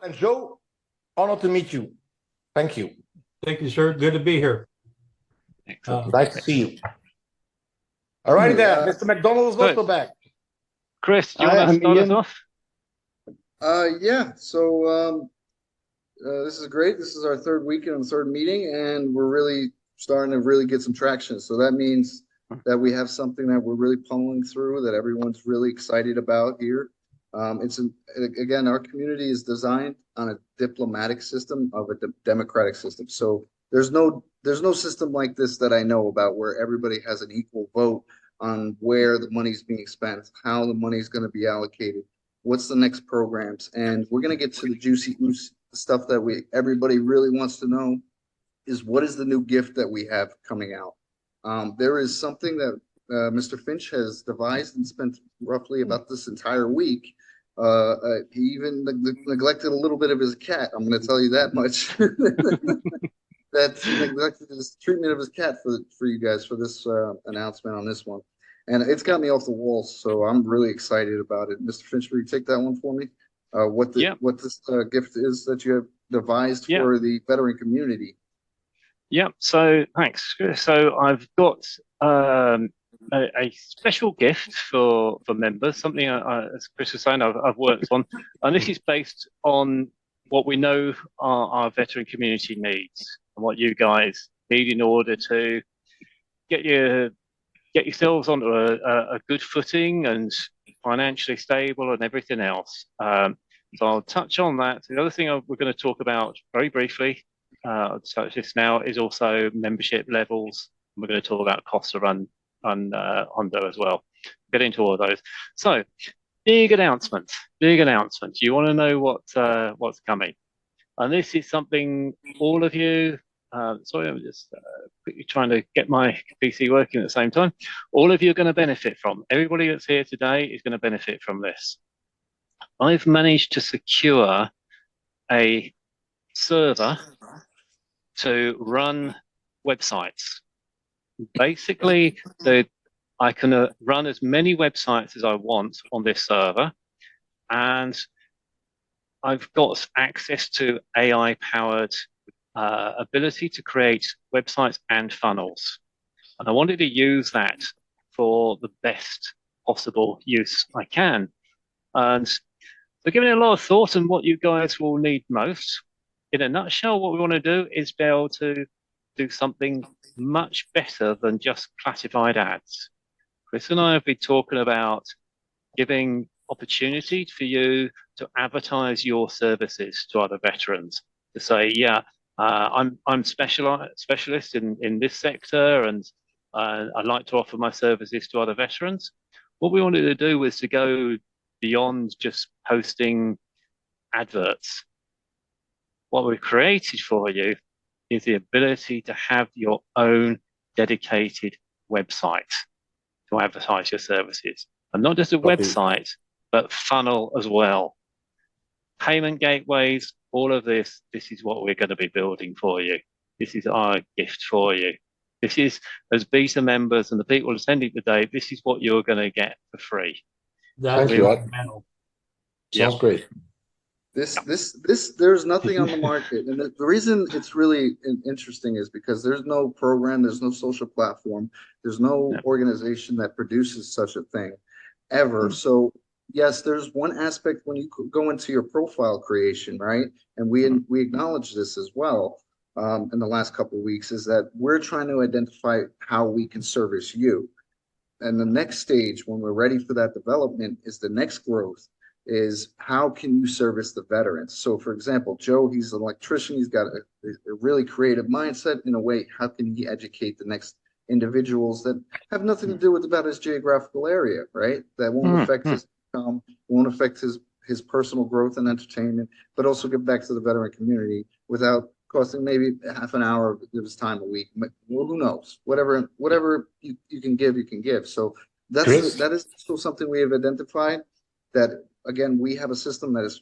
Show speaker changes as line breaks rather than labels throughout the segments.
And Joe, honored to meet you. Thank you.
Thank you, sir. Good to be here.
Nice to see you. All righty there. Mr. McDonald is also back.
Chris, do you want to start us off?
Yeah. So this is great. This is our third weekend and third meeting, and we're really starting to really get some traction. So that means that we have something that we're really pulling through, that everyone's really excited about here. Again, our community is designed on a diplomatic system of a democratic system. So there's no system like this that I know about where everybody has an equal vote on where the money's being spent, how the money is going to be allocated, what's the next programs, and we're going to get to the juicy stuff that everybody really wants to know is what is the new gift that we have coming out. There is something that Mr. Finch has devised and spent roughly about this entire week. He even neglected a little bit of his cat. I'm going to tell you that much. That he neglected his treatment of his cat for you guys for this announcement on this one. And it's got me off the walls, so I'm really excited about it. Mr. Finch, will you take that one for me? What this gift is that you have devised for the veteran community?
Yeah, so thanks. So I've got a special gift for members, something as Chris was saying, I've worked on, and this is based on what we know our veteran community needs and what you guys need in order to get yourselves onto a good footing and financially stable and everything else. So I'll touch on that. The other thing we're going to talk about very briefly, so this now, is also membership levels. We're going to talk about costs to run Hondo as well. Get into all of those. So big announcement. You want to know what's coming. And this is something all of you, sorry, I'm just quickly trying to get my PC working at the same time. All of you are going to benefit from. Everybody that's here today is going to benefit from this. I've managed to secure a server to run websites. Basically, I can run as many websites as I want on this server, and I've got access to AI-powered ability to create websites and funnels. And I wanted to use that for the best possible use I can. And so giving it a lot of thought on what you guys will need most. In a nutshell, what we want to do is be able to do something much better than just classified ads. Chris and I have been talking about giving opportunity for you to advertise your services to other veterans, to say, yeah, I'm specialist in this sector, and I'd like to offer my services to other veterans. What we wanted to do was to go beyond just posting adverts. What we've created for you is the ability to have your own dedicated website to advertise your services. And not just a website, but funnel as well. Payment gateways, all of this is what we're going to be building for you. This is our gift for you. This is, as beta members and the people attending today, this is what you're going to get for free.
Thank you.
Sounds great.
There's nothing on the market, and the reason it's really interesting is because there's no program, there's no social platform, there's no organization that produces such a thing ever. So yes, there's one aspect when you go into your profile creation, right? And we acknowledge this as well in the last couple of weeks, is that we're trying to identify how we can service you. And the next stage, when we're ready for that development, is the next growth, is how can you service the veterans? So for example, Joe, he's an electrician, he's got a really creative mindset. In a way, how can he educate the next individuals that have nothing to do about his geographical area, right? That won't affect his income, won't affect his personal growth and entertainment, but also give back to the veteran community without costing maybe half an hour of his time a week. Well, who knows? Whatever you can give, you can give. So that is still something we have identified, that again, we have a system that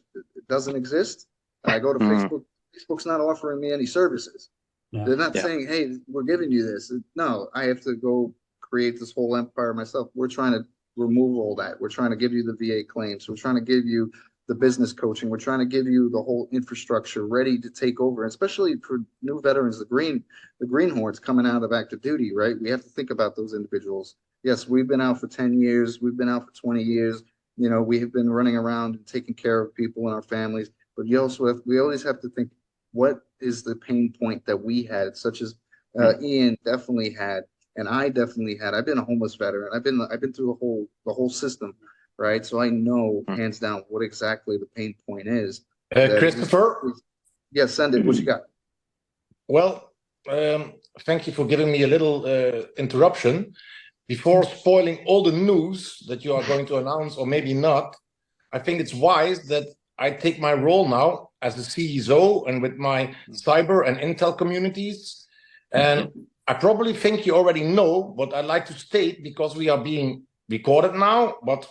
doesn't exist. I go to Facebook. Facebook's not offering me any services. They're not saying, hey, we're giving you this. No, I have to go create this whole empire myself. We're trying to remove all that. We're trying to give you the VA claims. We're trying to give you the business coaching. We're trying to give you the whole infrastructure ready to take over, especially for new veterans, the greenhorns coming out of active duty, right? We have to think about those individuals. Yes, we've been out for 10 years. We've been out for 20 years. You know, we have been running around and taking care of people and our families, but we always have to think, what is the pain point that we had, such as Ian definitely had, and I definitely had. I've been a homeless veteran. I've been through the whole system, right? So I know hands down what exactly the pain point is.
Christopher?
Yes, send it. What you got?
Well, thank you for giving me a little interruption. Before spoiling all the news that you are going to announce, or maybe not, I think it's wise that I take my role now as the CISO and with my cyber and intel communities. And I probably think you already know, but I'd like to state, because we are being recorded now, but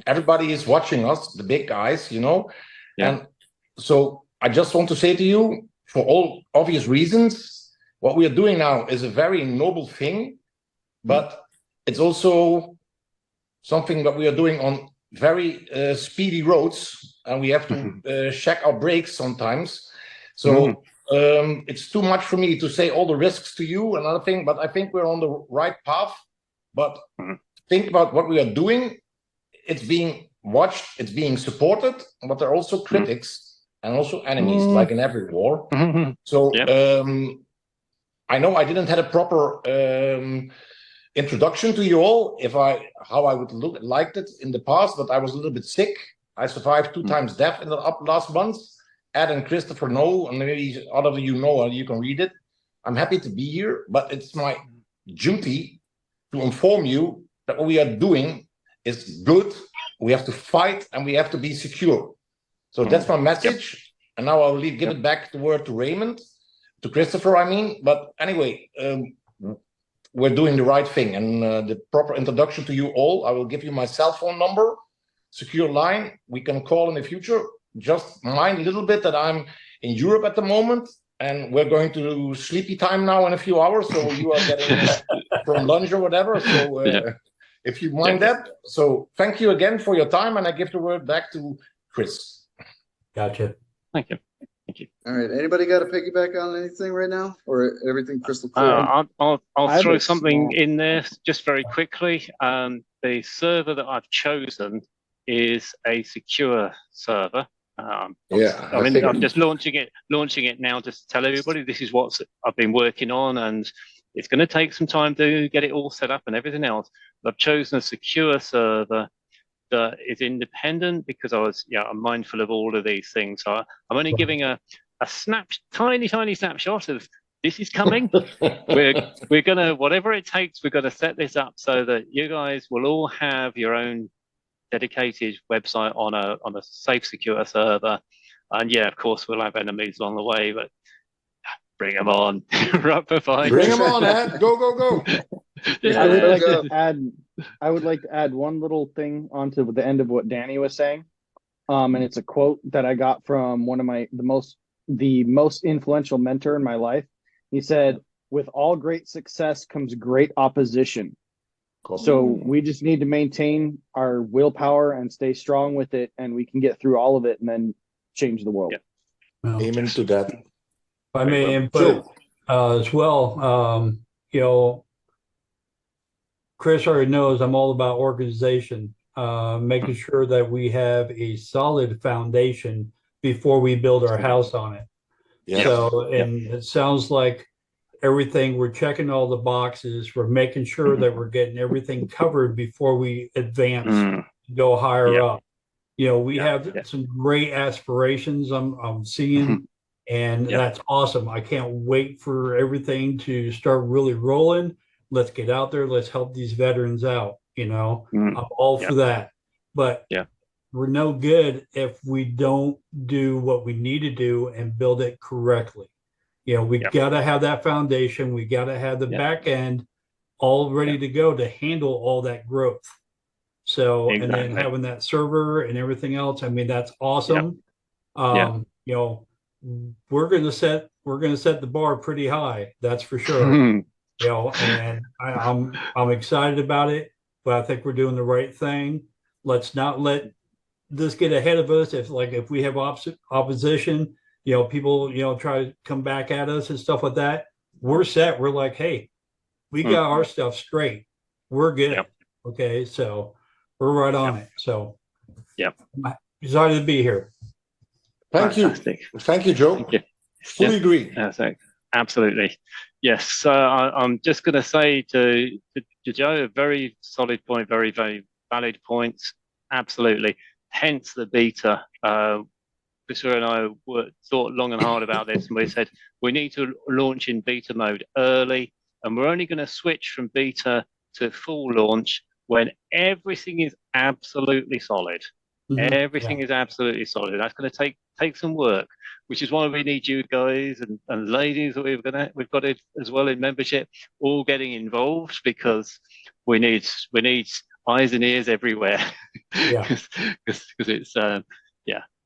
everybody is watching us, the big guys, you know. And so I just want to say to you, for all obvious reasons, what we are doing now is a very noble thing, but it's also something that we are doing on very speedy roads, and we have to check our brakes sometimes. So it's too much for me to say all the risks to you and other thing, but I think we're on the right path. But think about what we are doing. It's being watched, it's being supported, but there are also critics and also enemies, like in every war. So I know I didn't have a proper introduction to you all, how I would liked it in the past, but I was a little bit sick. I survived 2 times death in the last month. Ed and Christopher know, and maybe all of you know, and you can read it. I'm happy to be here, but it's my duty to inform you that what we are doing is good. We have to fight and we have to be secure. So that's my message. And now I'll give it back the word to Raymond, to Christopher, I mean. But anyway, we're doing the right thing, and the proper introduction to you all. I will give you my cell phone number, secure line. We can call in the future. Just mind a little bit that I'm in Europe at the moment, and we're going to sleepy time now in a few hours. So you are getting from lunch or whatever. So if you mind that. So thank you again for your time, and I give the word back to Chris.
Gotcha.
Thank you. Thank you.
All right. Anybody got to piggyback on anything right now, or everything crystal clear?
I'll throw something in there just very quickly. The server that I've chosen is a secure server. I'm just launching it now, just to tell everybody this is what I've been working on, and it's going to take some time to get it all set up and everything else. But I've chosen a secure server that is independent because I'm mindful of all of these things. So I'm only giving a tiny snapshot of this is coming. we're gonna, whatever it takes, we're gonna set this up so that you guys will all have your own dedicated website on a safe, secure server. And of course, we'll have enemies along the way, but bring them on.
Bring them on, Ed. Go.
I would like to add one little thing onto the end of what Danny was saying. And it's a quote that I got from one of the most influential mentor in my life. He said, "With all great success comes great opposition." So we just need to maintain our willpower and stay strong with it, and we can get through all of it and then change the world.
Amen to that.
If I may input as well, Chris already knows I'm all about organization, making sure that we have a solid foundation before we build our house on it. So, and it sounds like everything, we're checking all the boxes, we're making sure that we're getting everything covered before we advance, go higher up. We have some great aspirations I'm seeing, and that's awesome. I can't wait for everything to start really rolling. Let's get out there. Let's help these veterans out. I'm all for that. But we're no good if we don't do what we need to do and build it correctly. We got to have that foundation. We got to have the back end all ready to go to handle all that growth. So, and then having that server and everything else, I mean, that's awesome. We're going to set the bar pretty high. That's for sure. And I'm excited about it, but I think we're doing the right thing. Let's not let this get ahead of us. If we have opposition, people, try to come back at us and stuff like that, we're set. We're like, hey, we got our stuff straight. We're good.
Yep.
Okay. So we're right on it. So I'm excited to be here.
Thank
Fantastic.
you. Thank you, Joe.
Thank you.
Fully agree.
Absolutely. Yes. I'm just going to say to Joe, a very solid point, very, very valid points. Absolutely. Hence the beta. Christopher and I thought long and hard about this, and we said we need to launch in beta mode early, and we're only going to switch from beta to full launch when everything is absolutely solid. Everything is absolutely solid. That's going to take some work, which is why we need you guys and ladies that we've got it as well in membership, all getting involved, because we need eyes and ears everywhere. Because it's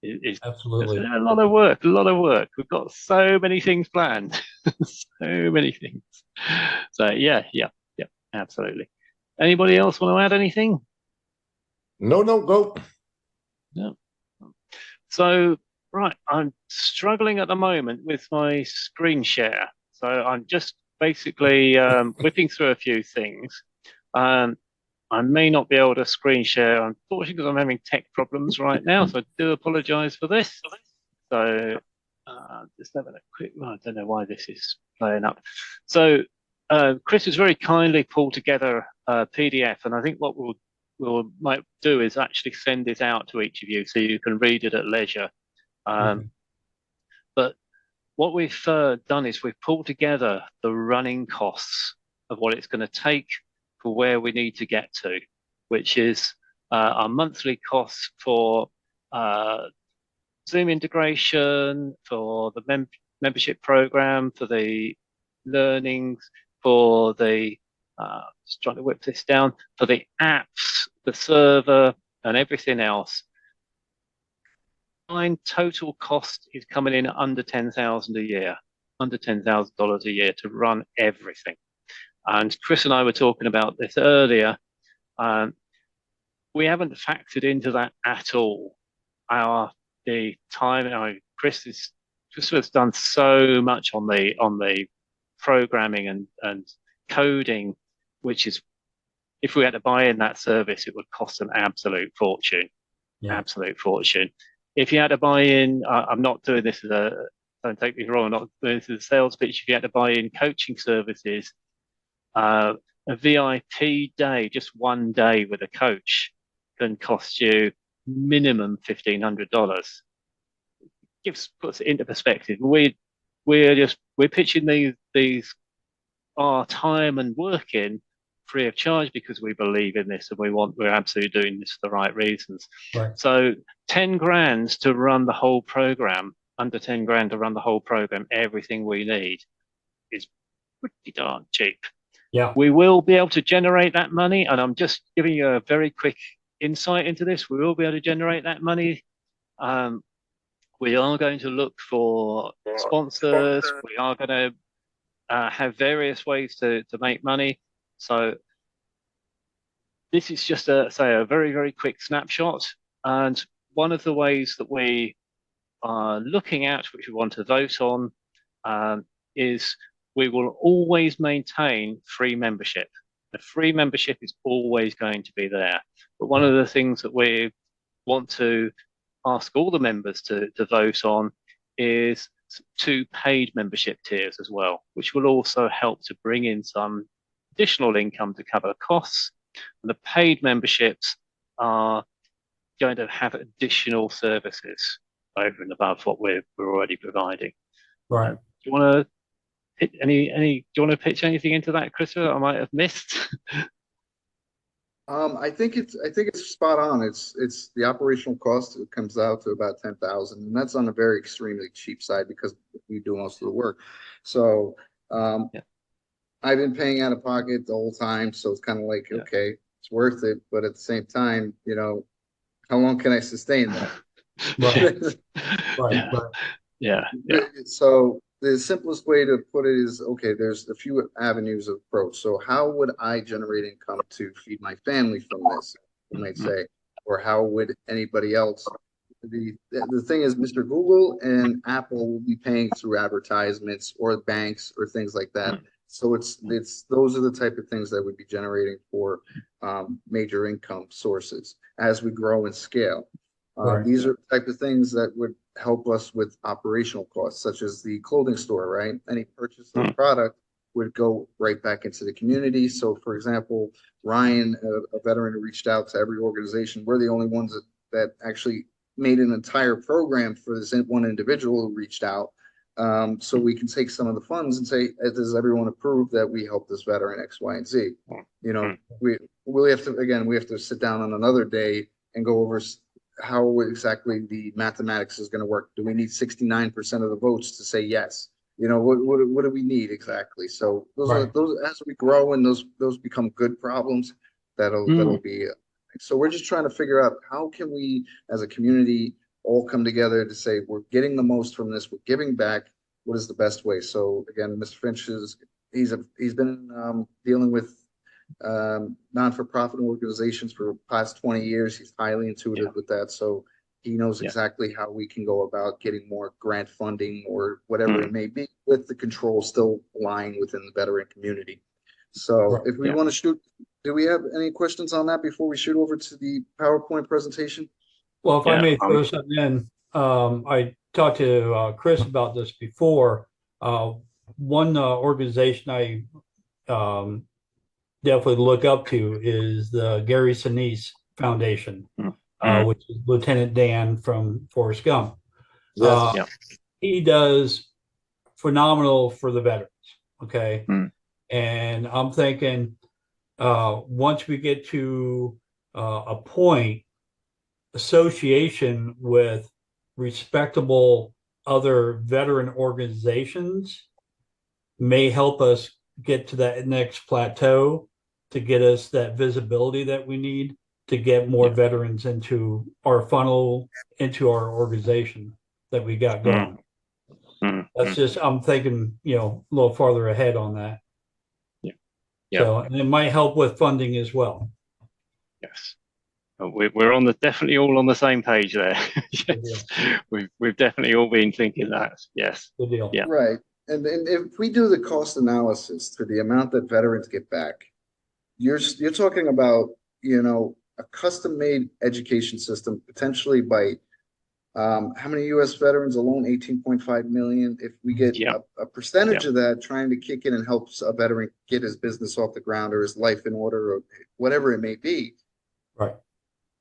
it's
absolutely
a lot of work. We've got so many things planned, so many things. So yeah, absolutely. Anybody else want to add anything?
No, go.
No. So, right, I'm struggling at the moment with my screen share. So I'm just basically whipping through a few things. I may not be able to screen share, unfortunately, because I'm having tech problems right now. So I do apologize for this. So just having a quick, I don't know why this is playing up. So Chris has very kindly pulled together a PDF, and I think what we'll might do is actually send it out to each of you so you can read it at leisure. But what we've done is we've pulled together the running costs of what it's going to take for where we need to get to, which is our monthly costs for Zoom integration, for the membership program, for the learnings, for the just trying to whip this down, for the apps, the server, and everything else. Total cost is coming in at under $10,000 a year, under $10,000 a year to run everything. And Chris and I were talking about this earlier. We haven't factored into that at all. The time. Chris has done so much on the programming and coding, which is, if we had to buy in that service, it would cost an absolute fortune. Absolute fortune. If you had to buy in, I'm not doing this don't take me wrong, I'm not doing this as a sales pitch. If you had to buy in coaching services, a VIP day, just one day with a coach, can cost you minimum $1,500. Puts it into perspective. We're pitching these our time and work in free of charge because we believe in this and we're absolutely doing this for the right reasons.
Right.
So 10 grand to run the whole program, under 10 grand to run the whole program, everything we need is pretty darn cheap.
Yeah.
We will be able to generate that money, and I'm just giving you a very quick insight into this. We will be able to generate that money. We are going to look for sponsors. We are going to have various ways to make money. So this is just a very, very quick snapshot. And one of the ways that we are looking at, which we want to vote on, is we will always maintain free membership. The free membership is always going to be there. But one of the things that we want to ask all the members to vote on is 2 paid membership tiers as well, which will also help to bring in some additional income to cover costs. And the paid memberships are going to have additional services over and above what we're already providing.
Right.
Do you want to do you want to pitch anything into that, Christopher, I might have missed?
I think it's spot on. It's the operational cost. It comes out to about 10,000, and that's on a very extremely cheap side because we do most of the work. So I've been paying out of pocket the whole time, so it's kind of like okay, it's worth it. But at the same time, how long can I sustain that?
Right.
So the simplest way to put it is, okay, there's a few avenues of approach. So how would I generate income to feed my family from this? You might say, or how would anybody else? The thing is, Mr. Google and Apple will be paying through advertisements or banks or things like that. So it's those are the type of things that would be generating for major income sources as we grow and scale. These are the type of things that would help us with operational costs, such as the clothing store, right? Any purchase of the product would go right back into the community. So, for example, Ryan, a veteran who reached out to every organization, we're the only ones that actually made an entire program for this one individual who reached out. So we can take some of the funds and say, does everyone approve that we help this veteran X, Y, and Z? You know, we have to sit down on another day and go over how exactly the mathematics is going to work. Do we need 69% of the votes to say yes? You know, what do we need exactly? So those as we grow and those become good problems, that'll be. So we're just trying to figure out how can we, as a community, all come together to say we're getting the most from this, we're giving back. What is the best way? So again, Mr. Finch he's been dealing with non-for-profit organizations for the past 20 years. He's highly intuitive with that, so he knows exactly how we can go about getting more grant funding or whatever it may be, with the control still lying within the veteran community. So if we want to shoot, do we have any questions on that before we shoot over to the PowerPoint presentation?
Well, if I may throw something in, I talked to Chris about this before. One organization I definitely look up to is the Gary Sinise Foundation, which is Lieutenant Dan from Forrest Gump. He does phenomenal for the veterans. Okay. And I'm thinking once we get to a point, association with respectable other veteran organizations may help us get to that next plateau to get us that visibility that we need to get more veterans into our funnel, into our organization that we got going. That's just, I'm thinking, you know, a little farther ahead on that. So, and it might help with funding as well.
Yes. We're definitely all on the same page there. Yes. We've definitely all been thinking that. Yes.
Good deal.
Yeah.
Right. And if we do the cost analysis for the amount that veterans get back, you're talking about, you know, a custom-made education system potentially by how many U.S. veterans alone? 18.5 million. If we get a percentage of that trying to kick in and help a veteran get his business off the ground or his life in order or whatever it may be,
right?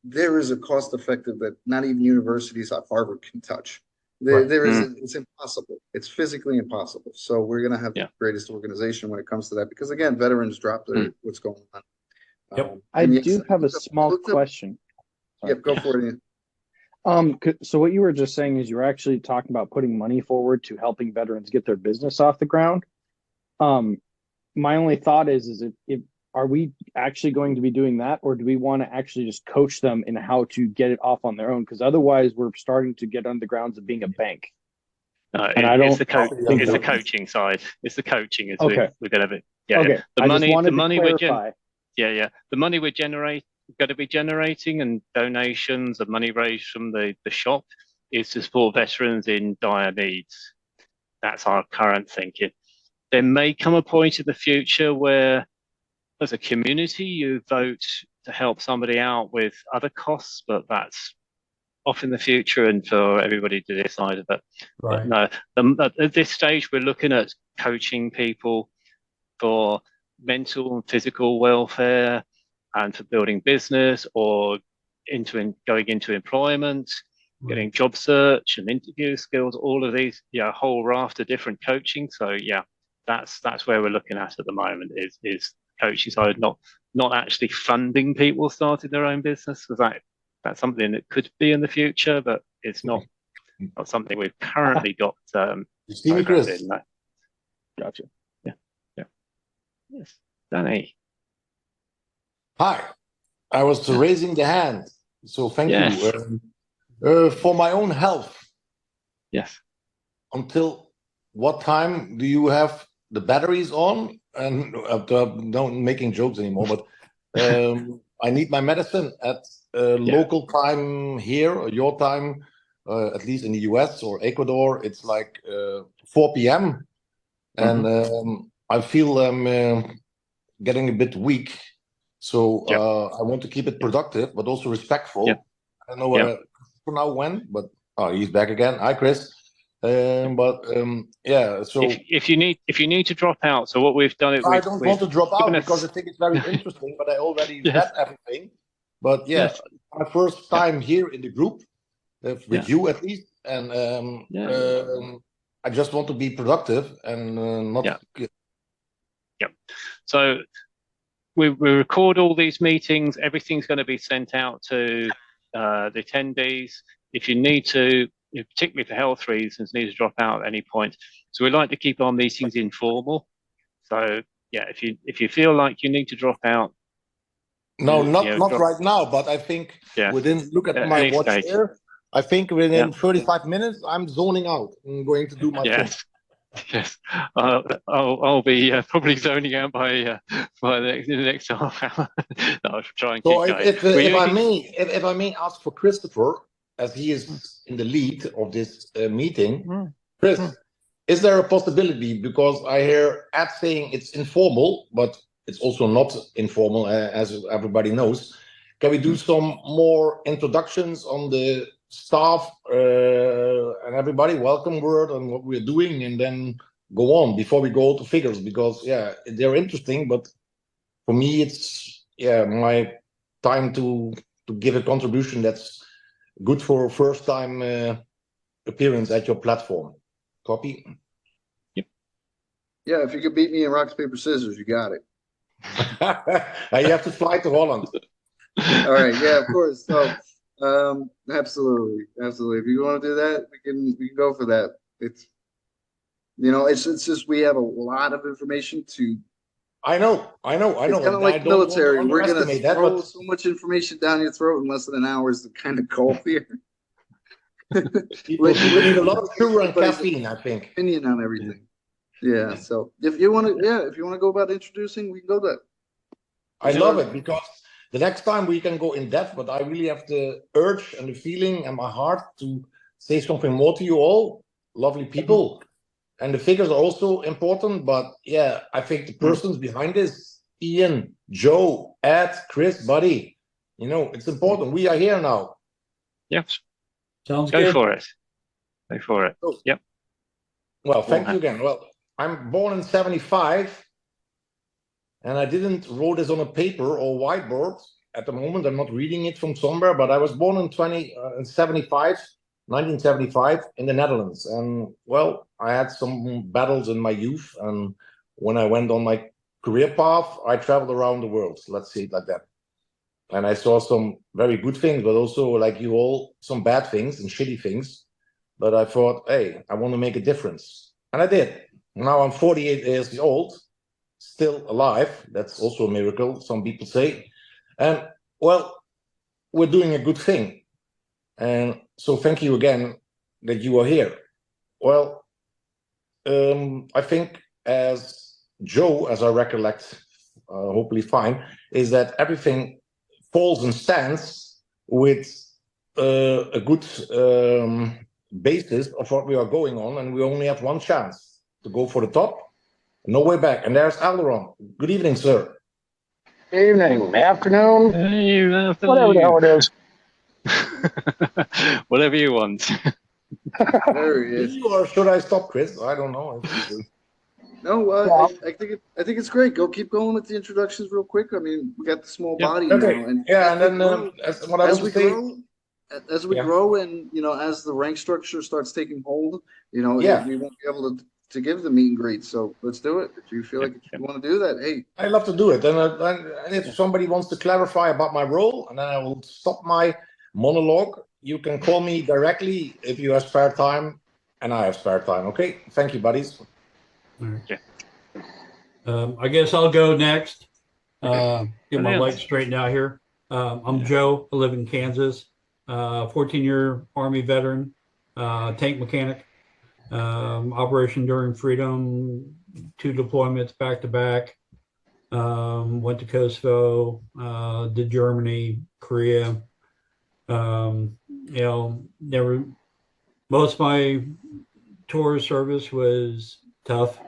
There is a cost effective that not even universities at Harvard can touch. It's impossible. It's physically impossible. So we're going to have the greatest organization when it comes to that, because again, veterans drop what's going on.
I do have a small question.
Yep, go for it, Ian.
So what you were just saying is you were actually talking about putting money forward to helping veterans get their business off the ground. My only thought is are we actually going to be doing that, or do we want to actually just coach them in how to get it off on their own? Because otherwise, we're starting to get on the grounds of being a bank.
It's the coaching side. It's the coaching. We're going to be the money we're going to be generating and donations and money raised from the shop is to support veterans in dire needs. That's our current thinking. There may come a point in the future where, as a community, you vote to help somebody out with other costs, but that's off in the future and for everybody to decide. But no, at this stage, we're looking at coaching people for mental and physical welfare and for building business or going into employment, getting job search and interview skills, all of these, a whole raft of different coaching. So that's where we're looking at the moment is coaching side, not actually funding people starting their own business, because that's something that could be in the future, but it's not something we've currently got.
Chris.
In, no. Gotcha. Yeah. Yes, Danny.
Hi, I was raising the hand, so thank you. For my own health.
Yes.
Until what time do you have the batteries on? And not making jokes anymore, but I need my medicine at local time here, or your time, at least in the US or Ecuador, it's like 4 p.m. And I feel I'm getting a bit weak. So I want to keep it productive, but also respectful. I don't know for now when, but he's back again. Hi, Chris. Yeah. So
if you need to drop out, so what we've done,
I don't want to drop out because I think it's very interesting. But I already read everything. But my first time here in the group with you at least, and I just want to be productive and not.
So we record all these meetings. Everything's going to be sent out to the attendees. If you need to, particularly for health reasons, need to drop out at any point. So we like to keep our meetings informal. So if you feel like you need to drop out.
No, not right now, but I think look at my watch here. I think within 35 minutes, I'm zoning out. I'm going to do my thing.
Yes, I'll be probably zoning out by the next half hour. I'll try and keep going.
If I may ask for Christopher, as he is in the lead of this meeting, Chris, is there a possibility, because I hear Ed saying it's informal, but it's also not informal, as everybody knows. Can we do some more introductions on the staff and everybody, welcome word on what we're doing, and then go on before we go to figures, because they're interesting, but for me it's my time to give a contribution that's good for first time appearance at your platform. Copy?
Yep.
Yeah, if you could beat me in rocks, paper, scissors, you got it.
You have to fly to Holland.
All right, yeah, of course. So absolutely. If you want to do that, we can go for that. It's it's just we have a lot of information to.
I know.
It's kind of like military. We're gonna throw so much information down your throat in less than an hour is the kind of goal here.
People need a lot of sugar and caffeine, I think.
Opinion on everything. Yeah. So if you want to go about introducing, we can go that.
I love it, because the next time we can go in depth, but I really have the urge and the feeling and my heart to say something more to you all, lovely people. And the figures are also important, but I think the persons behind this, Ian, Joe, Ed, Chris, Buddy, it's important. We are here now.
Yep.
Sounds good.
Go for it. Go for it. Yep.
Well, thank you again. Well, I'm born in 1975. And I didn't wrote this on a paper or whiteboard at the moment. I'm not reading it from somewhere, but I was born in 1975 in the Netherlands. And well, I had some battles in my youth. And when I went on my career path, I traveled around the world. Let's say it like that. And I saw some very good things, but also, like you all, some bad things and shitty things. But I thought, hey, I want to make a difference. And I did. Now I'm 48 years old. Still alive. That's also a miracle, some people say. And well, we're doing a good thing. And so thank you again that you are here. Well, I think as Joe, as I recollect, hopefully fine, is that everything falls and stands with a good basis of what we are going on. And we only have one chance to go for the top. No way back. And there's Alderon. Good evening, sir.
Evening, afternoon, whatever the hell it is.
Whatever you want.
There he is.
Or should I stop, Chris? I don't know.
No, I think it's great. Keep going with the introductions real quick. I mean, we got the small body now, and as we grow, and as the rank structure starts taking hold, we won't be able to give the meet and greet. So let's do it. If you feel like you want to do that, hey,
I love to do it. And if somebody wants to clarify about my role, and then I will stop my monologue. You can call me directly if you have spare time, and I have spare time. Okay, thank you, buddies.
Right. I guess I'll go next. Get my legs straightened out here. I'm Joe. I live in Kansas. 14-year Army veteran, tank mechanic. Operation Enduring Freedom, 2 deployments back to back. Went to Kosovo, did Germany, Korea, Never. Most of my tour service was tough.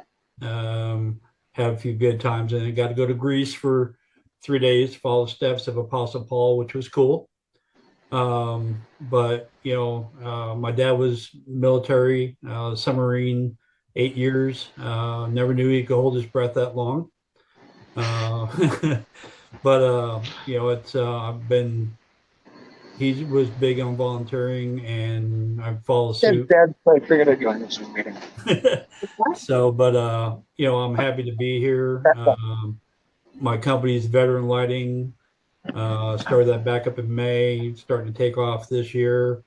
Had a few good times, and I got to go to Greece for 3 days, follow the steps of Apostle Paul, which was cool. But my dad was military, submarine, 8 years. Never knew he could hold his breath that long. But it's I've been. He was big on volunteering, and I follow suit.
Dad, I figured I'd join this meeting.
So, but I'm happy to be here. My company's Veteran Lighting. Started that back up in May, starting to take off this year.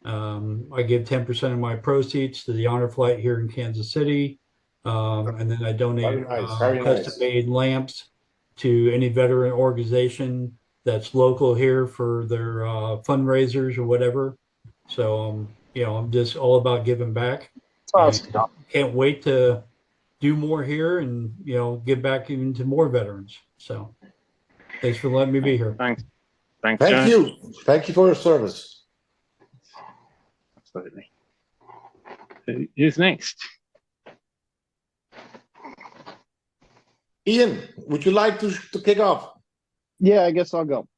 I give 10% of my proceeds to the Honor Flight here in Kansas City. And then I donate custom-made lamps to any veteran organization that's local here for their fundraisers or whatever. So, I'm just all about giving back.
Awesome.
Can't wait to do more here and, give back even to more veterans. So thanks for letting me be here.
Thanks.
Thank you. Thank you for your service.
Absolutely. Who's next?
Ian, would you like to kick off?
Yeah, I guess I'll go.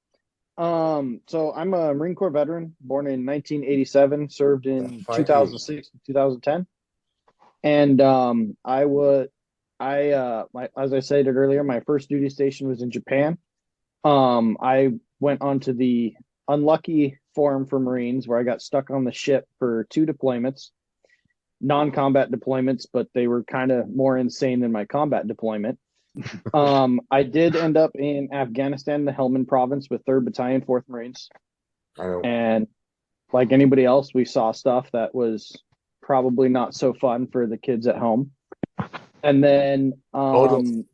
So I'm a Marine Corps veteran, born in 1987, served in 2006 to 2010. And as I stated earlier, my first duty station was in Japan. I went onto the unlucky form for Marines where I got stuck on the ship for 2 deployments, non-combat deployments, but they were kind of more insane than my combat deployment. I did end up in Afghanistan, the Helmand province with 3rd Battalion, 4th Marines. And like anybody else, we saw stuff that was probably not so fun for the kids at home. And then so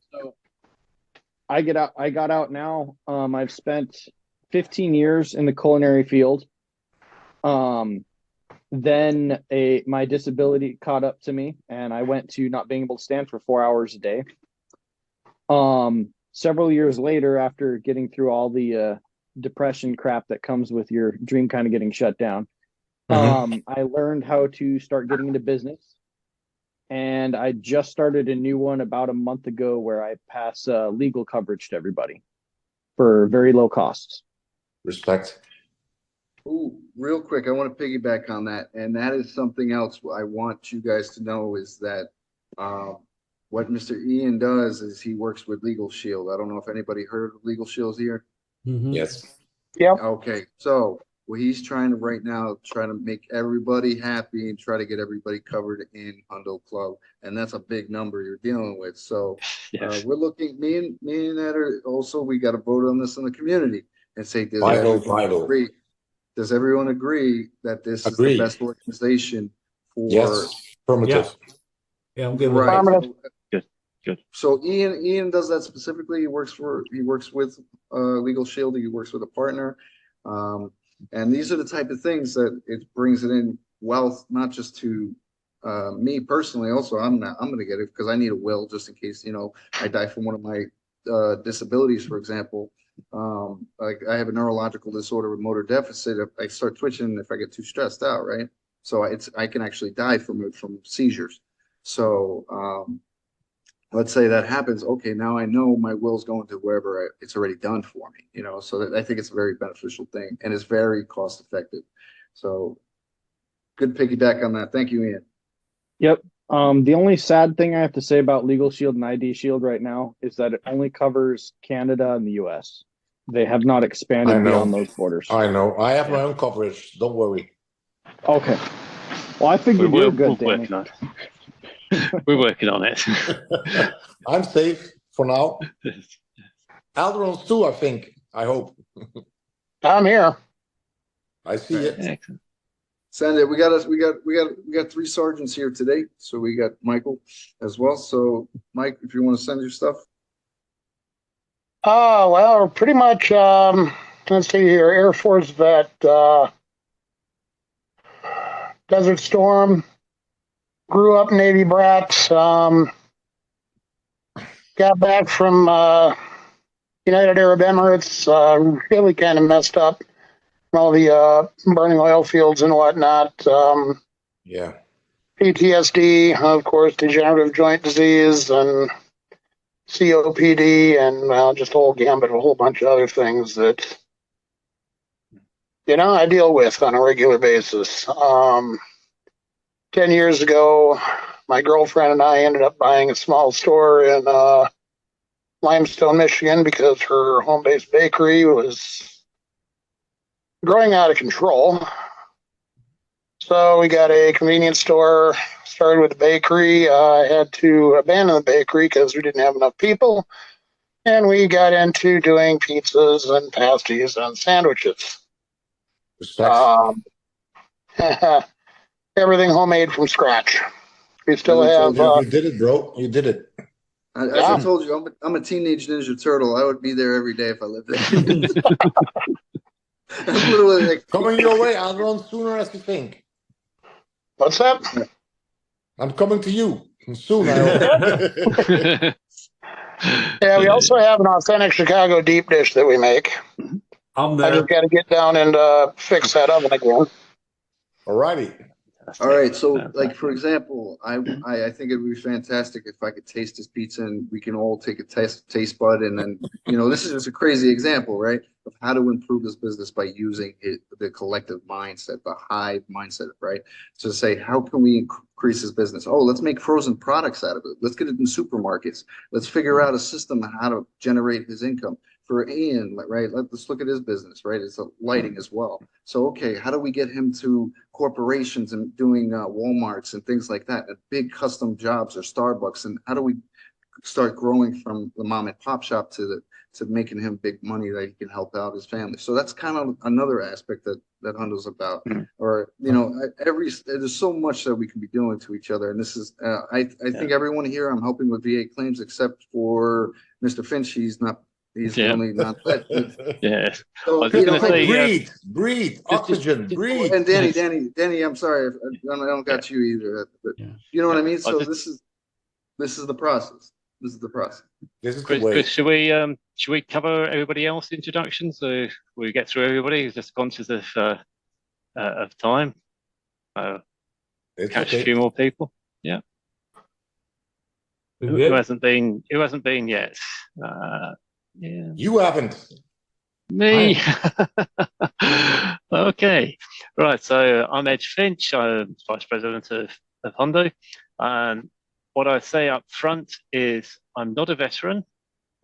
I got out now. I've spent 15 years in the culinary field. Then my disability caught up to me, and I went to not being able to stand for 4 hours a day. Several years later, after getting through all the depression crap that comes with your dream kind of getting shut down, I learned how to start getting into business. And I just started a new one about a month ago where I pass legal coverage to everybody for very low costs.
Respect.
Ooh, real quick, I want to piggyback on that. And that is something else I want you guys to know is that what Mr. Ian does is he works with Legal Shield. I don't know if anybody heard of Legal Shields here.
Yes.
Yeah.
Okay. So what he's trying to right now, try to make everybody happy and try to get everybody covered in Hundo Club. And that's a big number you're dealing with. So we're looking, me and Ed are also, we got to vote on this in the community and say, does everyone agree that this is the best organization for?
Yes, affirmative.
Yeah, I'm good.
Right.
Good.
So Ian does that specifically. He works with Legal Shield. He works with a partner. And these are the type of things that it brings it in wealth, not just to me personally. Also, I'm going to get it because I need a will just in case, I die from one of my disabilities, for example. Like I have a neurological disorder with motor deficit. If I start twitching, if I get too stressed out, right? So I can actually die from seizures. So let's say that happens. Okay, now I know my will's going to wherever it's already done for me. So that I think it's a very beneficial thing and it's very cost effective. So good piggyback on that. Thank you, Ian.
Yep. The only sad thing I have to say about Legal Shield and ID Shield right now is that it only covers Canada and the US. They have not expanded beyond those borders.
I know. I have my own coverage. Don't worry.
Okay. Well, I figured you're good, Danny.
We're working on it.
I'm safe for now. Alderon's too, I think. I hope.
I'm here.
I see it.
Excellent.
Send it. We got 3 sergeants here today. So we got Michael as well. So Mike, if you want to send your stuff.
Well, pretty much, let's see here, Air Force vet, Desert Storm, grew up Navy brats, got back from United Arab Emirates, really kind of messed up. all the burning oil fields and whatnot.
Yeah.
PTSD, of course, degenerative joint disease, and COPD, and just a whole gambit of a whole bunch of other things that, I deal with on a regular basis. 10 years ago, my girlfriend and I ended up buying a small store in Limestone, Michigan, because her home-based bakery was growing out of control. So we got a convenience store, started with a bakery. I had to abandon the bakery because we didn't have enough people. And we got into doing pizzas and pasties and sandwiches. Everything homemade from scratch. We still have.
You did it, bro. You did it.
As I told you, I'm a teenage Ninja Turtle. I would be there every day if I lived there. I'm literally like,
coming your way. I'll run sooner as you think.
What's that?
I'm coming to you soon. I
Yeah, we also have an authentic Chicago deep dish that we make.
I'm there.
I just got to get down and fix that oven again.
Alrighty.
all right. So, like for example, I think it'd be fantastic if I could taste this pizza and we can all take a taste bud, and then this is just a crazy example, right, of how to improve this business by using the collective mindset, the hive mindset, right? So say, how can we increase this business? Oh, let's make frozen products out of it. Let's get it in supermarkets. Let's figure out a system on how to generate his income. For Ian, right? Let's look at his business, right? It's lighting as well. So, okay, how do we get him to corporations and doing Walmarts and things like that, and big custom jobs or Starbucks? And how do we start growing from the mom and pop shop to making him big money that he can help out his family? So that's kind of another aspect that Hondo's about. Or there's so much that we can be doing to each other, and this is I think everyone here I'm helping with VA claims except for Mr. Finch. He's the only not that.
Yeah.
So,
I was going to say,
breathe, oxygen, breathe.
And Danny, I'm sorry, I don't got you either. But you know what I mean. So this is the process. This is the process.
This is
Chris,
the way.
Chris, should we cover everybody else's introductions so we get through everybody? Just conscious of time. Catch a few more people. Yeah. Who hasn't been yet? Yeah.
You haven't.
Me. Okay. Right. So I'm Ed Finch. I'm Vice President of Hondo. What I say up front is I'm not a veteran.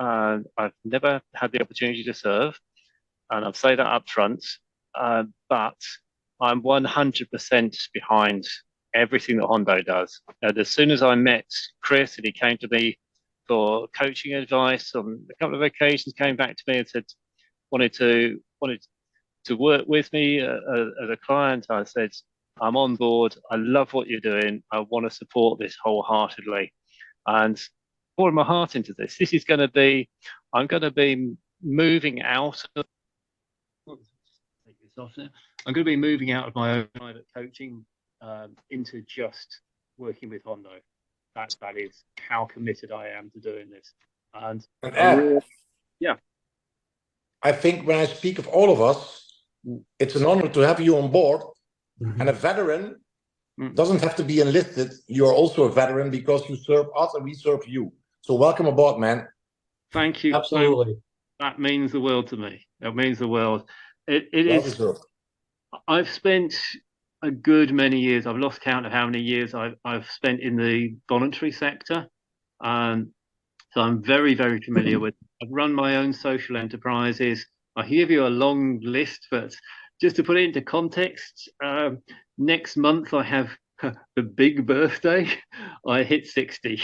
I've never had the opportunity to serve, and I'll say that up front. But I'm 100% behind everything that Hondo does. And as soon as I met Chris and he came to me for coaching advice on a couple of occasions, came back to me and said wanted to work with me as a client, I said, I'm on board. I love what you're doing. I want to support this wholeheartedly, and pouring my heart into this. This is going to be, I'm going to be moving out of. Take this off now. I'm going to be moving out of my own private coaching into just working with Hondo. That is how committed I am to doing this. And
I think when I speak of all of us, it's an honor to have you on board. And a veteran doesn't have to be enlisted. You're also a veteran because you serve us and we serve you. So welcome aboard, man.
Thank you.
Absolutely.
That means the world to me. That means the world. It
Well
is.
deserved.
I've spent a good many years. I've lost count of how many years I've spent in the voluntary sector. So I'm very, very familiar with. I've run my own social enterprises. I give you a long list, but just to put it into context, next month I have the big birthday. I hit 60.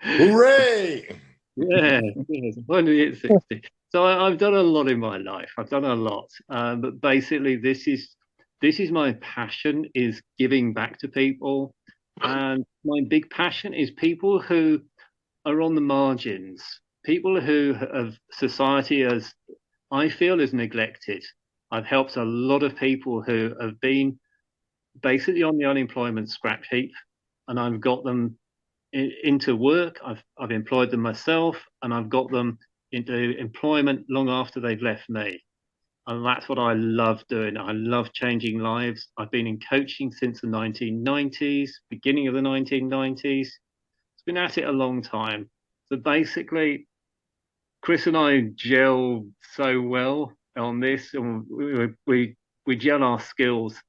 Hooray!
Yeah, finally hit 60. So I've done a lot in my life. I've done a lot, but basically this is my passion, is giving back to people, and my big passion is people who are on the margins, people who have society as I feel is neglected. I've helped a lot of people who have been basically on the unemployment scrap heap, and I've got them into work. I've employed them myself, and I've got them into employment long after they've left me. And that's what I love doing. I love changing lives. I've been in coaching since the 1990s, beginning of the 1990s. It's been at it a long time. So basically, Chris and I gel so well on this, and we gel our skills.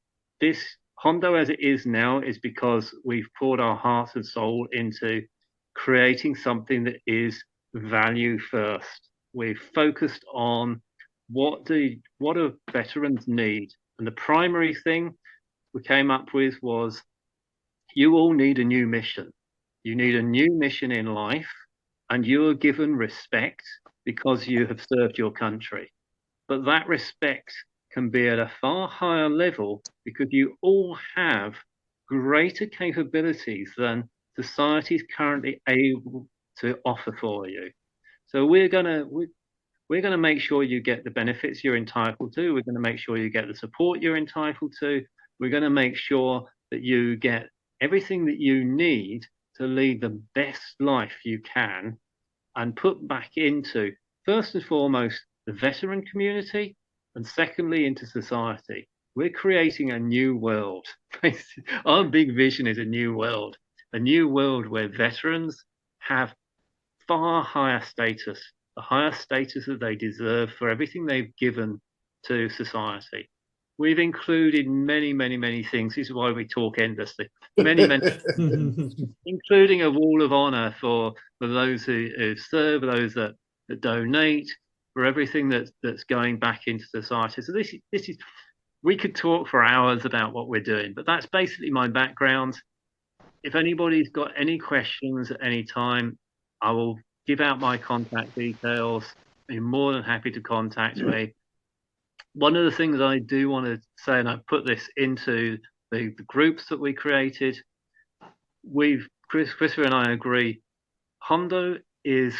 This Hondo as it is now is because we've poured our hearts and soul into creating something that is value first. We've focused on what do veterans need, and the primary thing we came up with was you all need a new mission. You need a new mission in life, and you are given respect because you have served your country. But that respect can be at a far higher level because you all have greater capabilities than society is currently able to offer for you. So we're gonna make sure you get the benefits you're entitled to. We're gonna make sure you get the support you're entitled to. We're gonna make sure that you get everything that you need to lead the best life you can and put back into, first and foremost, the veteran community, and secondly, into society. We're creating a new world. Our big vision is a new world where veterans have far higher status, the higher status that they deserve for everything they've given to society. We've included many, many, many things. This is why we talk endlessly. Many, including a wall of honor for those who serve, those that donate, for everything that's going back into society. So this is we could talk for hours about what we're doing, but that's basically my background. If anybody's got any questions at any time, I will give out my contact details. I'm more than happy to contact me. One of the things I do want to say, and I put this into the groups that we created, Christopher and I agree, Hondo is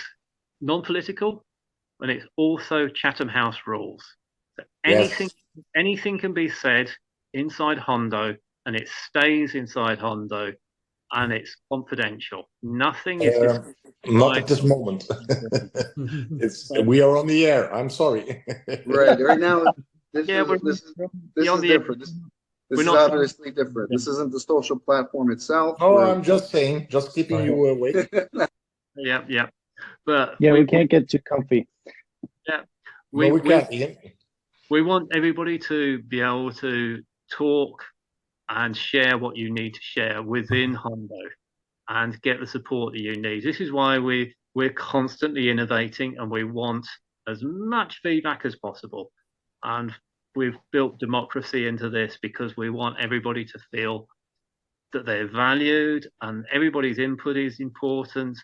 non-political, and it's also Chatham House rules. So anything can be said inside Hondo, and it stays inside Hondo, and it's confidential. Nothing is
not at this moment. We are on the air. I'm sorry.
Right now, this is different. This is obviously different. This isn't the social platform itself.
Oh, I'm just saying, just keeping you awake.
Yeah. But
we can't get too comfy.
Yeah,
we can't, Ian.
We want everybody to be able to talk and share what you need to share within Hondo and get the support that you need. This is why we're constantly innovating, and we want as much feedback as possible. And we've built democracy into this because we want everybody to feel that they're valued and everybody's input is important.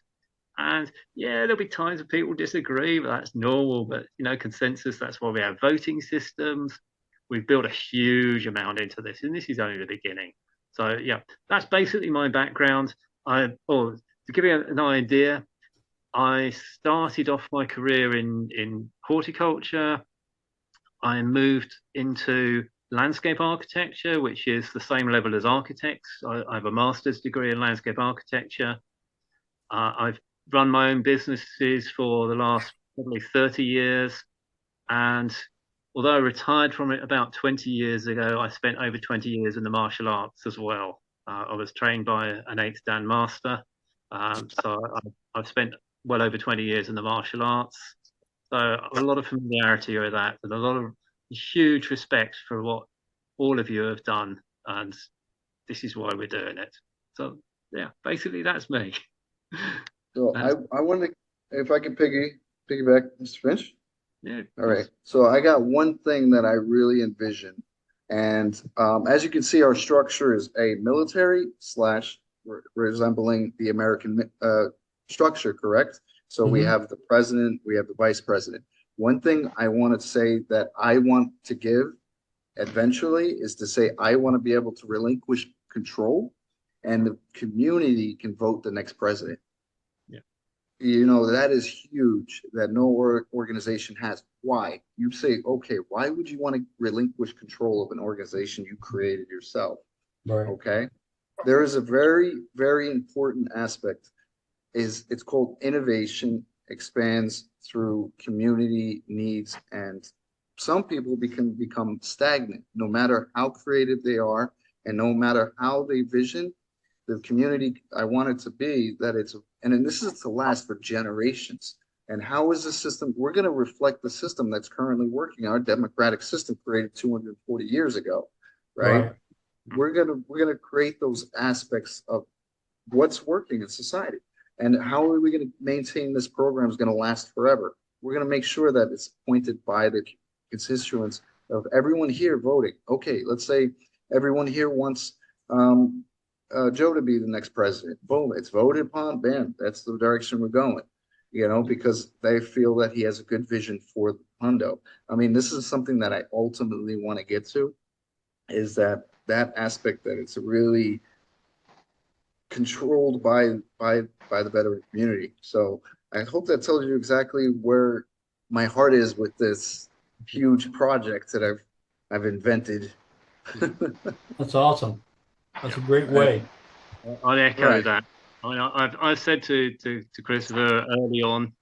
And yeah, there'll be times when people disagree, but that's normal. But consensus, that's why we have voting systems. We've built a huge amount into this, and this is only the beginning. So yeah, that's basically my background. To give you an idea, I started off my career in horticulture. I moved into landscape architecture, which is the same level as architects. I have a master's degree in landscape architecture. I've run my own businesses for the last probably 30 years. And although I retired from it about 20 years ago, I spent over 20 years in the martial arts as well. I was trained by an 8th Dan master. So I've spent well over 20 years in the martial arts. So a lot of familiarity with that, and a lot of huge respect for what all of you have done. And this is why we're doing it. So yeah, basically that's me.
So I want to, if I can piggyback, Mr. Finch.
Yeah.
All right. So I got one thing that I really envision. And as you can see, our structure is a military / resembling the American structure, correct? So we have the president, we have the vice president. One thing I want to say that I want to give eventually is to say I want to be able to relinquish control, and the community can vote the next president. That is huge, that no organization has. Why? You say, okay, why would you want to relinquish control of an organization you created yourself?
Right.
Okay. There is a very, very important aspect. It's called innovation expands through community needs and some people become stagnant, no matter how creative they are, and no matter how they vision the community. I want it to be that and then this is to last for generations. And how is the system? We're going to reflect the system that's currently working, our democratic system created 240 years ago, right? We're gonna create those aspects of what's working in society, and how are we going to maintain this program is going to last forever. We're going to make sure that it's appointed by the constituents of everyone here voting. Okay, let's say everyone here wants Joe to be the next president. Boom, it's voted upon. Bam, that's the direction we're going. You know, because they feel that he has a good vision for Hundo. I mean, this is something that I ultimately want to get to, is that aspect that it's really controlled by the veteran community. So I hope that tells you exactly where my heart is with this huge project that I've invented.
That's awesome. That's a great way.
I'd echo
Right.
that. I mean, I've said to Christopher early on,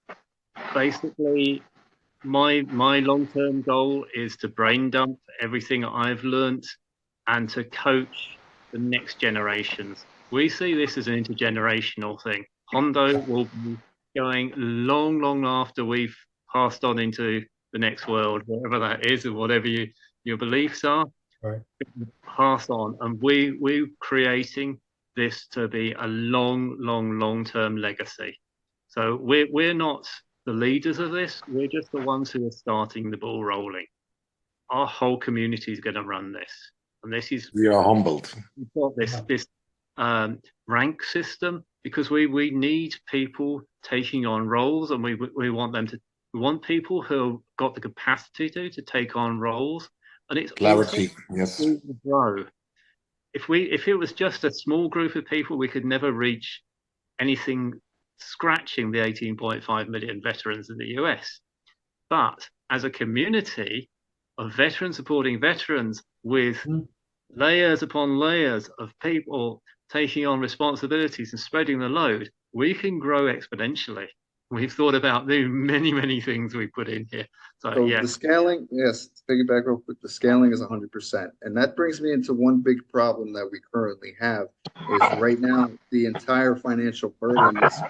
basically, my long-term goal is to brain dump everything I've learnt and to coach the next generations. We see this as an intergenerational thing. Hondo will be going long after we've passed on into the next world, whatever that is, or whatever your beliefs are.
Right.
Pass on, and we're creating this to be a long-term legacy. So we're not the leaders of this. We're just the ones who are starting the ball rolling. Our whole community is going to run this, and this is,
We are humbled.
we've got this rank system because we need people taking on roles, and we want people who have got the capacity to take on roles, and it's
Clarity, yes.
grow. If it was just a small group of people, we could never reach anything scratching the 18.5 million veterans in the US. But as a community of veterans supporting veterans, with layers upon layers of people taking on responsibilities and spreading the load, we can grow exponentially. We've thought about the many things we put in here. So yeah,
the scaling, yes, to piggyback real quick, the scaling is 100%. And that brings me into one big problem that we currently have is right now the entire financial burden is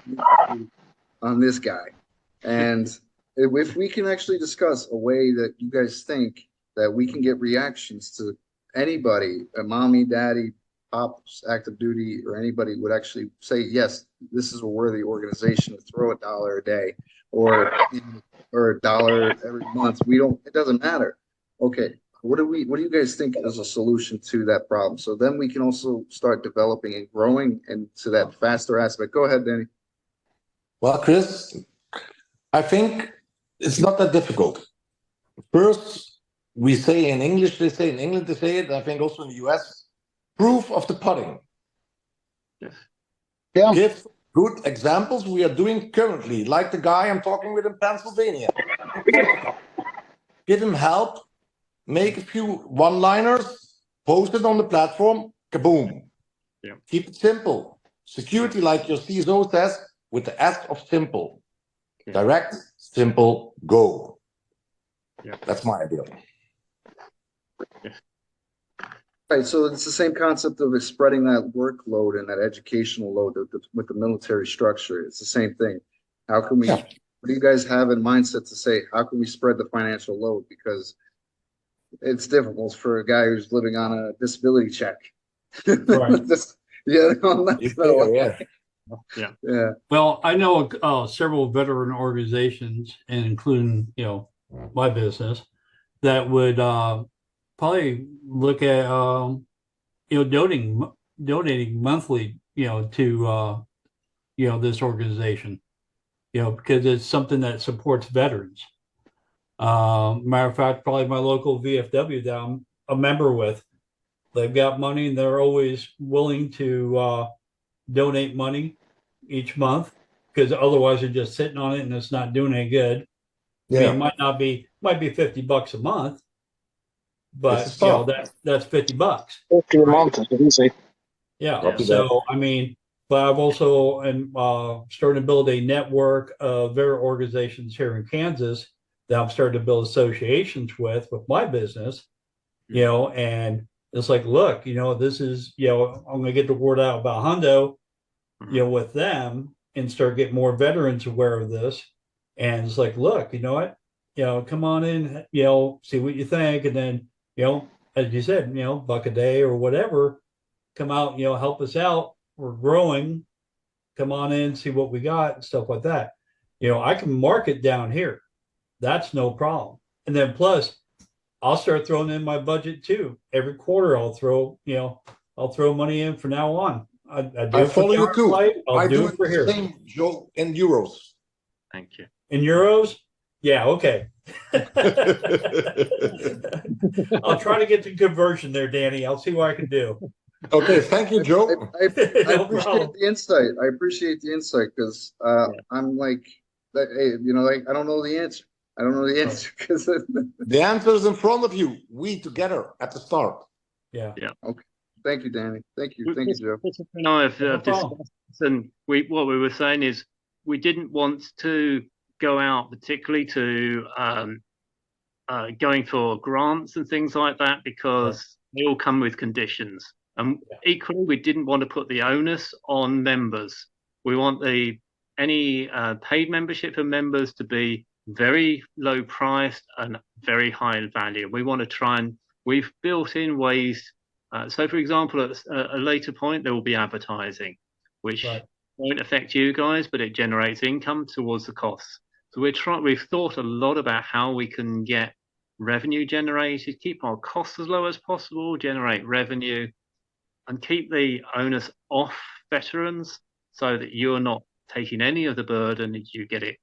on this guy. And if we can actually discuss a way that you guys think that we can get reactions to anybody, a mommy, daddy, pops, active duty, or anybody would actually say, yes, this is a worthy organization to throw $1 a day or $1 every month. It doesn't matter. Okay. What do you guys think is a solution to that problem? So then we can also start developing and growing into that faster aspect. Go ahead, Danny.
Well, Chris, I think it's not that difficult. First, we say in English, they say in England, they say it, I think also in the US, proof of the pudding.
yes.
Yeah.
Give good examples we are doing currently, like the guy I'm talking with in Pennsylvania. Give him help, make a few one-liners, post it on the platform, kaboom.
Yeah.
Keep it simple. Security, like your CSO says, with the S of simple.
Yeah.
Direct, simple, go.
Yeah.
That's my idea.
Right, so it's the same concept of spreading that workload and that educational load with the military structure. It's the same thing. How can we,
Yeah.
what do you guys have in mindset to say, how can we spread the financial load? Because it's difficult for a guy who's living on a disability check.
Right.
Yeah.
Well, I know several veteran organizations, and including my business, that would probably look at donating monthly to this organization, because it's something that supports veterans. Matter of fact, probably my local VFW that I'm a member with, they've got money and they're always willing to donate money each month, because otherwise they're just sitting on it and it's not doing any good. I mean, it might be $50 a month, but that's $50.
50 a month is easy.
Yeah. So I mean, but I've also starting to build a network of veteran organizations here in Kansas that I'm starting to build associations with my business, and it's like, look, this is, I'm going to get the word out about Hundo, with them and start getting more veterans aware of this. And it's like, look, you know what, come on in, see what you think. And then, as you said, buck a day or whatever, come out, help us out. We're growing. Come on in, see what we got and stuff like that. I can market down here. That's no problem. And then plus, I'll start throwing in my budget too. Every quarter, I'll throw money in from now on.
I follow you too.
I'll do
it
for here.
Same, Joe, in euros.
Thank you.
In euros? Yeah, okay. I'll try to get the conversion there, Danny. I'll see what I can do.
Okay, thank you, Joe.
I appreciate the insight. I appreciate the insight because I'm like, hey, I don't know the answer. I don't know the answer because
the answer is in front of you. We together at the start.
Yeah.
Okay. Thank you, Danny. Thank you, Joe.
I've discussed, and what we were saying is we didn't want to go out particularly to going for grants and things like that because they all come with conditions. And equally, we didn't want to put the onus on members. We want any paid membership for members to be very low priced and very high value. We want to try and we've built in ways. So, for example, at a later point, there will be advertising, which won't affect you guys, but it generates income towards the costs. So we've thought a lot about how we can get revenue generated, keep our costs as low as possible, generate revenue, and keep the onus off veterans so that you're not taking any of the burden, you get it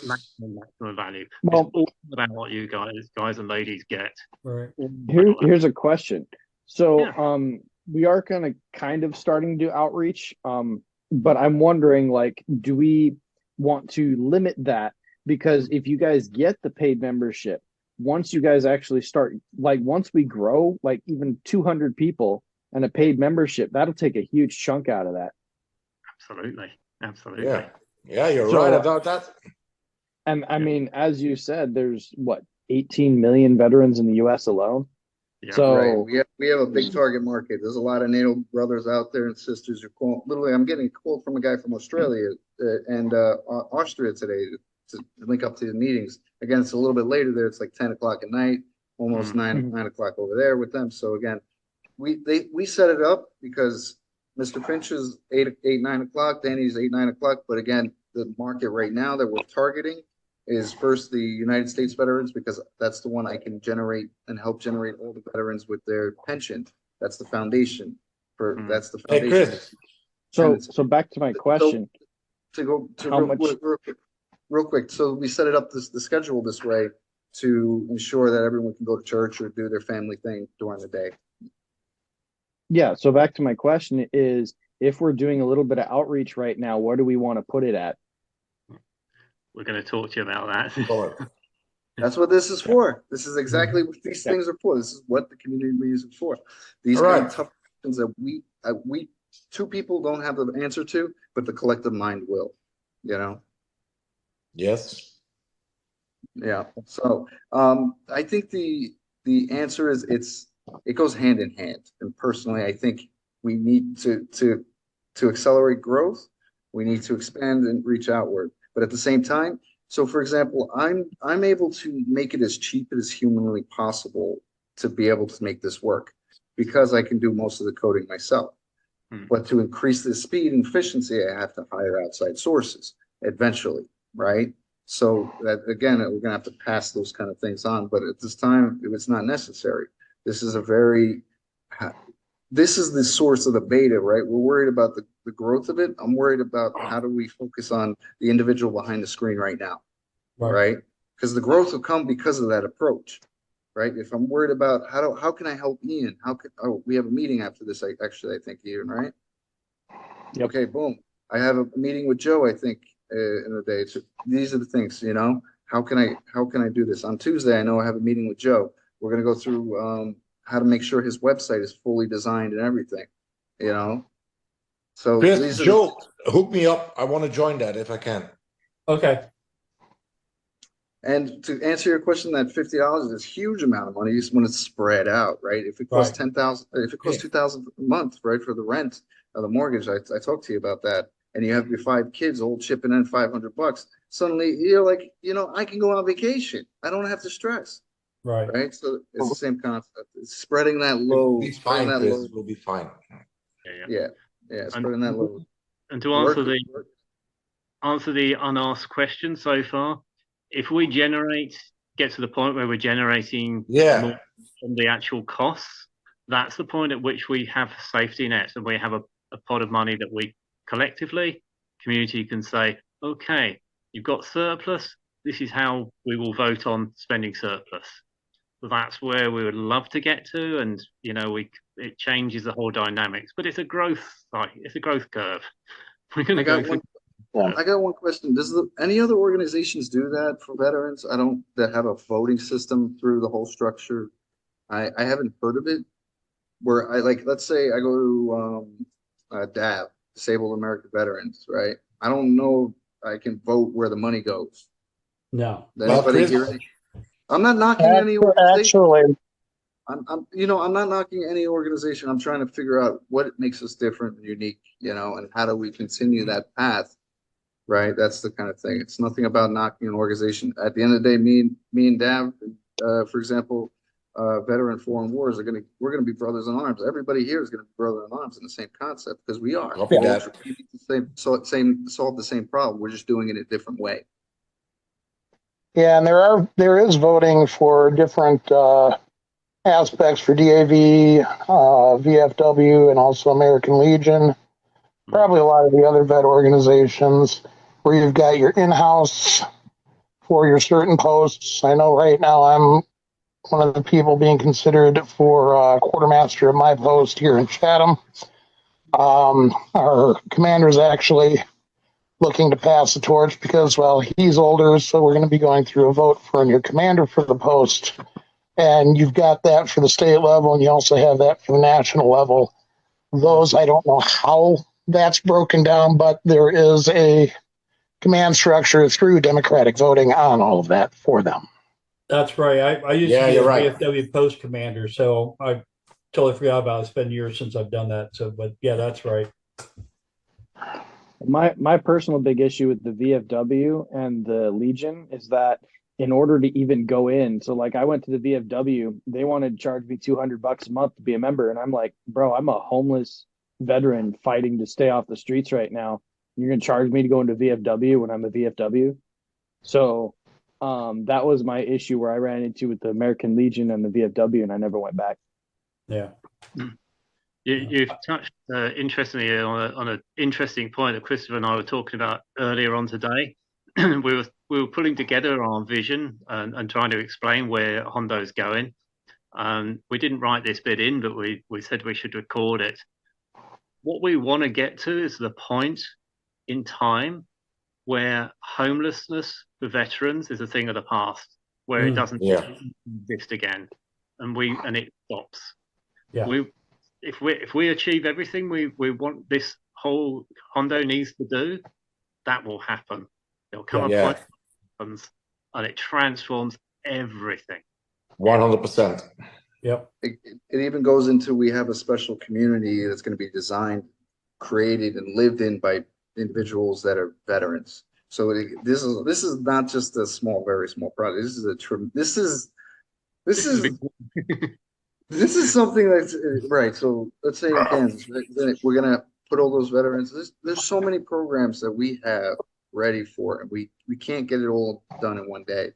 maximum value.
Well,
it's all about what you guys and ladies get.
Right.
Here's a question. So we are kind of starting to do outreach, but I'm wondering, like, do we want to limit that? Because if you guys get the paid membership, once you guys actually start, like once we grow, like even 200 people and a paid membership, that'll take a huge chunk out of that.
Absolutely.
Yeah, you're right about that.
And I mean, as you said, there's 18 million veterans in the US alone.
Yeah,
so
we have a big target market. There's a lot of NATO brothers out there and sisters who call. Literally, I'm getting a call from a guy from Australia and Austria today to link up to the meetings. Again, it's a little bit later there. It's like 10 o'clock at night, almost 9 o'clock over there with them. So again, we set it up because Mr. Finch is 9 o'clock, Danny's 9 o'clock. But again, the market right now that we're targeting is first the United States veterans, because that's the one I can generate and help generate all the veterans with their pension. That's the foundation that's the foundation.
Hey, Chris.
So back to my question.
Real quick. So we set it up the schedule this way to ensure that everyone can go to church or do their family thing during the day.
Yeah. So back to my question is, if we're doing a little bit of outreach right now, where do we want to put it at?
We're going to talk to you about that.
That's what this is for. This is exactly what these things are for. This is what the community meetings are for. These kind of tough questions that we two people don't have the answer to, but the collective mind will.
Yes.
Yeah. So I think the answer is it goes hand in hand. And personally, I think we need to accelerate growth. We need to expand and reach outward. But at the same time, so for example, I'm able to make it as cheap as humanly possible to be able to make this work because I can do most of the coding myself. But to increase the speed and efficiency, I have to hire outside sources eventually, right? So that again, we're gonna have to pass those kind of things on. But at this time, it's not necessary. This is the source of the beta, right? We're worried about the growth of it. I'm worried about how do we focus on the individual behind the screen right now, right? Because the growth will come because of that approach, right? If I'm worried about how can I help Ian? We have a meeting after this, I think, Ian, right?
Yep.
Okay, boom. I have a meeting with Joe, I think, in the day. So these are the things, how can I do this? On Tuesday, I know I have a meeting with Joe. We're going to go through how to make sure his website is fully designed and everything, So
Chris, Joe, hook me up. I want to join that if I can.
Okay.
And to answer your question, that $50 is a huge amount of money. You just want to spread out, right? If it costs
Right.
$10,000, if it costs $2,000 a month, right, for the rent of the mortgage, I talked to you about that, and you have your 5 kids all chipping in $500. Suddenly, you're like, I can go on vacation. I don't have to stress,
Right.
right? So it's the same concept. It's spreading that
We'll
load.
be fine,
Spreading that
Chris.
load.
We'll be fine.
Yeah, spreading that load.
And to
Work,
answer
work.
the unasked question so far, if we get to the point where we're generating more than the actual costs, that's the point at which we have safety nets and we have a pot of money that we collectively, community can say, okay, you've got surplus, this is how we will vote on spending surplus. So that's where we would love to get to, and it changes the whole dynamics. But it's a growth curve. We're going to go through.
I got one question. Does any other organizations do that for veterans? That have a voting system through the whole structure. I haven't heard of it. Where let's say I go to DAV, Disabled American Veterans, right? I don't know if I can vote where the money goes.
No.
Anybody hear? I'm not knocking any organization.
Actually,
I'm not knocking any organization. I'm trying to figure out what makes us different and unique, and how do we continue that path. Right, that's the kind of thing. It's nothing about knocking an organization. At the end of the day, me and Dav, for example, Veteran Foreign Wars we're gonna be brothers in arms. Everybody here is gonna be brother in arms in the same concept because we are.
Copy that.
Solve the same problem. We're just doing it a different way.
yeah, and there is voting for different aspects for DAV, VFW, and also American Legion. Probably a lot of the other vet organizations where you've got your in-house for your certain posts. I know right now I'm one of the people being considered for quartermaster of my post here in Chatham. Our commander's actually looking to pass the torch because, well, he's older, so we're going to be going through a vote for a new commander for the post. And you've got that for the state level, and you also have that for the national level. Those, I don't know how that's broken down, but there is a command structure through democratic voting on all of that for them.
That's right. I used to be
you're
a
right.
VFW post commander, so I totally forgot about it. It's been years since I've done that. So, but yeah, that's right.
My personal big issue with the VFW and the Legion is that in order to even go in, so like I went to the VFW, they wanted to charge me $200 a month to be a member, and I'm like, bro, I'm a homeless veteran fighting to stay off the streets right now. You're gonna charge me to go into VFW when I'm a VFW? So that was my issue where I ran into with the American Legion and the VFW, and I never went back.
Yeah.
You've touched interestingly on an interesting point that Christopher and I were talking about earlier on today. we were putting together our vision and trying to explain where Hondo's going. We didn't write this bit in, but we said we should record it. What we want to get to is the point in time where homelessness for veterans is a thing of the past, where it doesn't exist again, and it stops.
Yeah.
If we achieve everything we want this whole Hondo needs to do, that will happen. There'll come a point that happens, and it transforms everything.
100%.
Yep.
It even goes into we have a special community that's going to be designed, created, and lived in by individuals that are veterans. So this is not just a very small project. This is something that's right. So let's say in Kansas, we're gonna put all those veterans. There's so many programs that we have ready for, and we can't get it all done in one day.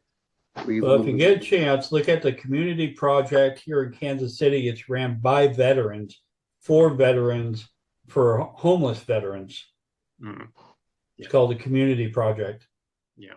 Well, if you get a chance, look at the community project here in Kansas City. It's ran by veterans, for homeless veterans. It's called the Community Project.
Yeah.